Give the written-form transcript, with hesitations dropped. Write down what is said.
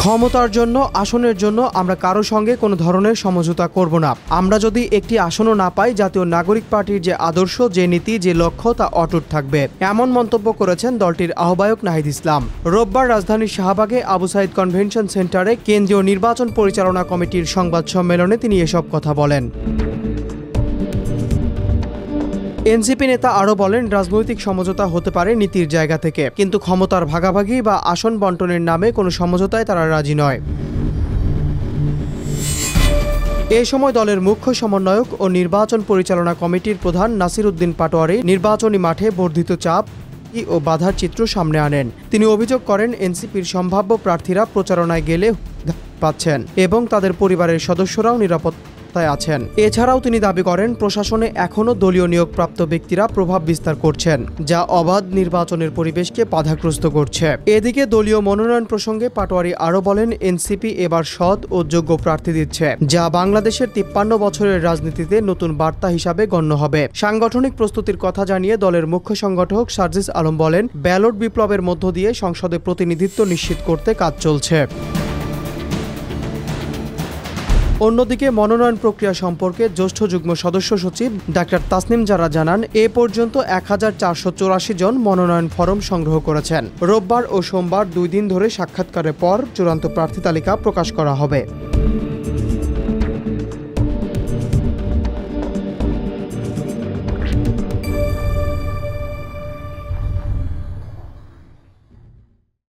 ক্ষমতার জন্য, আসনের জন্য আমরা কারো সঙ্গে কোনো ধরনের সমঝোতা করব না। আমরা যদি একটি আসনও না পাই, জাতীয় নাগরিক পার্টির যে আদর্শ, যে নীতি, যে লক্ষ্য তা অটুট থাকবে, এমন মন্তব্য করেছেন দলটির আহ্বায়ক নাহিদ ইসলাম। রোববার রাজধানীর শাহবাগে আবু সাইদ কনভেনশন সেন্টারে কেন্দ্রীয় নির্বাচন পরিচালনা কমিটির সংবাদ সম্মেলনে তিনি এসব কথা বলেন। এনসিপি নেতা আরও বলেন, রাজনৈতিক সমঝোতা হতে পারে নীতির জায়গা থেকে, কিন্তু ক্ষমতার ভাগাভাগি বা আসন বন্টনের নামে কোনো সমঝোতায় তারা রাজি নয়। এ সময় দলের মুখ্য সমন্বয়ক ও নির্বাচন পরিচালনা কমিটির প্রধান নাসির উদ্দিন পাটোয়ারি নির্বাচনী মাঠে বর্ধিত চাপ ও বাধার চিত্র সামনে আনেন। তিনি অভিযোগ করেন, এনসিপির সম্ভাব্য প্রার্থীরা প্রচারণায় গেলে পাচ্ছেন এবং তাদের পরিবারের সদস্যরাও নিরাপত্তায় আছেন। এছাড়াও তিনি দাবি করেন, প্রশাসনে এখনও দলীয় নিয়োগপ্রাপ্ত ব্যক্তিরা প্রভাব বিস্তার করছেন, যা অবাধ নির্বাচনের পরিবেশকে বাধাগ্রস্ত করছে। এদিকে দলীয় মনোনয়ন প্রসঙ্গে পাটোয়ারি আরও বলেন, এনসিপি এবার সৎ ও যোগ্য প্রার্থী দিচ্ছে, যা বাংলাদেশের 53 বছরের রাজনীতিতে নতুন বার্তা হিসাবে গণ্য হবে। সাংগঠনিক প্রস্তুতির কথা জানিয়ে দলের মুখ্য সংগঠক সার্জিস আলম বলেন, ব্যালট বিপ্লবের মধ্য দিয়ে সংসদে প্রতিনিধিত্ব নিশ্চিত করতে কাজ চলছে। অন্যদিকে মনোনয়ন প্রক্রিয়া সম্পর্কে জ্যেষ্ঠ যুগ্ম সদস্য সচিব ডাক্তার তাসনিম জারা জানান, এ পর্যন্ত 1484 জন মনোনয়ন ফরম সংগ্রহ করেছেন। রোববার ও সোমবার 2 দিন ধরে সাক্ষাৎকারের পর চূড়ান্ত প্রার্থী তালিকা প্রকাশ করা হবে।